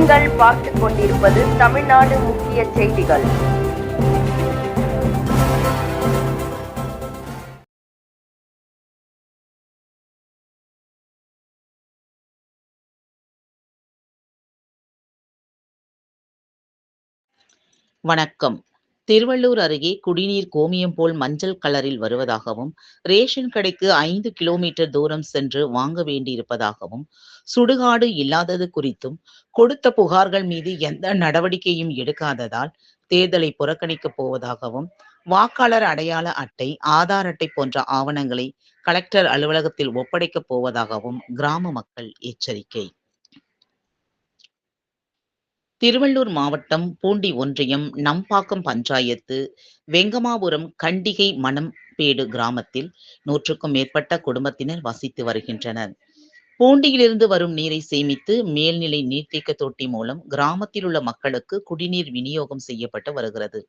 நீங்கள் பார்த்துக் கொண்டிருப்பது தமிழ்நாடு முக்கிய செய்திகள். வணக்கம். திருவள்ளூர் அருகே குடிநீர் கோமியம் போல் மஞ்சள் கலரில் வருவதாகவும், ரேஷன் கடைக்கு 5 கிலோமீட்டர் தூரம் சென்று வாங்க வேண்டியிருப்பதாகவும், சுடுகாடு இல்லாதது குறித்தும், கொடுத்த புகார்கள் மீது எந்த நடவடிக்கையும் எடுக்காததால் தேர்தலை புறக்கணிக்கப் போவதாகவும், வாக்காளர் அடையாள அட்டை, ஆதார் அட்டை போன்ற ஆவணங்களை கலெக்டர் அலுவலகத்தில் ஒப்படைக்கப் போவதாகவும் கிராம மக்கள் எச்சரிக்கை. திருவள்ளூர் மாவட்டம் பூண்டி ஒன்றியம் நம்பாக்கம் பஞ்சாயத்து வெங்கமாபுரம் கண்டிகை மணம்பேடு கிராமத்தில் 100க்கும் மேற்பட்ட குடும்பத்தினர் வசித்து வருகின்றனர். பூண்டியிலிருந்து வரும் நீரை சேமித்து மேல்நிலை நீர்த்தேக்க தொட்டி மூலம் கிராமத்தில் உள்ள மக்களுக்கு குடிநீர் விநியோகம் செய்யப்பட்டு வருகிறது.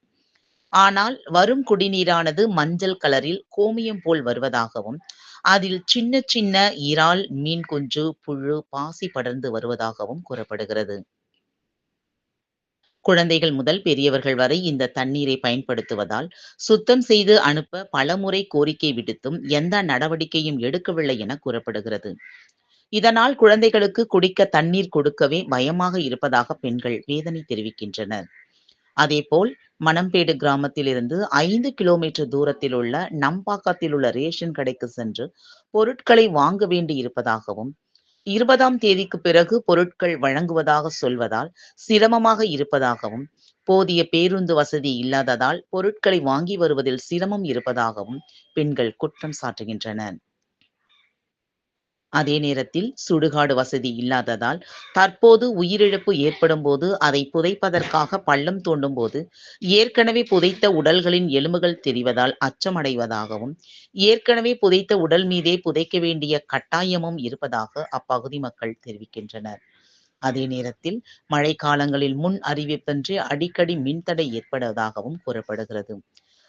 ஆனால் வரும் குடிநீரானது மஞ்சள் கலரில் கோமியம் போல் வருவதாகவும், அதில் சின்ன சின்ன இறால், மீன் குஞ்சு, புழு, பாசி படர்ந்து வருவதாகவும் கூறப்படுகிறது. குழந்தைகள் முதல் பெரியவர்கள் வரை இந்த தண்ணீரை பயன்படுத்துவதால் சுத்தம் செய்து அனுப்ப பலமுறை கோரிக்கை விடுத்தும் எந்த நடவடிக்கையும் எடுக்கவில்லை என கூறப்படுகிறது. இதனால் குழந்தைகளுக்கு குடிக்க தண்ணீர் கொடுக்கவே பயமாக இருப்பதாக பெண்கள் வேதனை தெரிவிக்கின்றனர். அதேபோல் மணம்பேடு கிராமத்தில் இருந்து 5 கிலோமீட்டர் தூரத்தில் உள்ள நம்பாக்கத்தில் உள்ள ரேஷன் கடைக்கு சென்று பொருட்களை வாங்க வேண்டி இருப்பதாகவும், 20ஆம் தேதிக்கு பிறகு பொருட்கள் வழங்குவதாக சொல்வதால் சிரமமாக இருப்பதாகவும், போதிய பேருந்து வசதி இல்லாததால் பொருட்களை வாங்கி வருவதில் சிரமம் இருப்பதாகவும் பெண்கள் குற்றம் சாட்டுகின்றனர். அதே நேரத்தில் சுடுகாடு வசதி இல்லாததால் தற்போது உயிரிழப்பு ஏற்படும் போது அதை புதைப்பதற்காக பள்ளம் தோண்டும் போது ஏற்கனவே புதைத்த உடல்களின் எலும்புகள் தெரிவதால் அச்சமடைவதாகவும், ஏற்கனவே புதைத்த உடல் மீதே புதைக்க வேண்டிய கட்டாயமும் இருப்பதாக அப்பகுதி மக்கள் தெரிவிக்கின்றனர். அதே நேரத்தில் மழைக்காலங்களில் முன் அறிவிப்பின்றி அடிக்கடி மின்தடை ஏற்படுவதாகவும் கூறப்படுகிறது.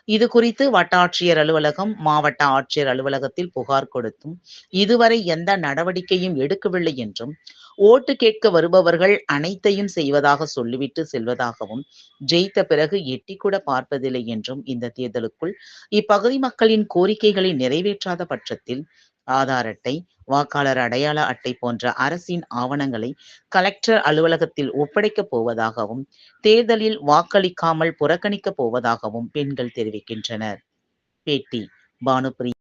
இது குறித்து வட்டாட்சியர் அலுவலகம், மாவட்ட ஆட்சியர் அலுவலகத்தில் புகார் கொடுத்தும் இதுவரை எந்த நடவடிக்கையும் எடுக்கவில்லை என்றும், ஓட்டு கேட்க வருபவர்கள் அனைத்தையும் செய்வதாக சொல்லிவிட்டு செல்வதாகவும், ஜெயித்த பிறகு எட்டிக்கூட பார்ப்பதில்லை என்றும், இந்த தேர்தலுக்குள் இப்பகுதி மக்களின் கோரிக்கைகளை நிறைவேற்றாத பட்சத்தில் ஆதார் அட்டை, வாக்காளர் அடையாள அட்டை போன்ற அரசின் ஆவணங்களை கலெக்டர் அலுவலகத்தில் ஒப்படைக்கப் போவதாகவும், தேர்தலில் வாக்களிக்காமல் புறக்கணிக்கப் போவதாகவும் பெண்கள் தெரிவிக்கின்றனர். பேட்டி பானுபிரி.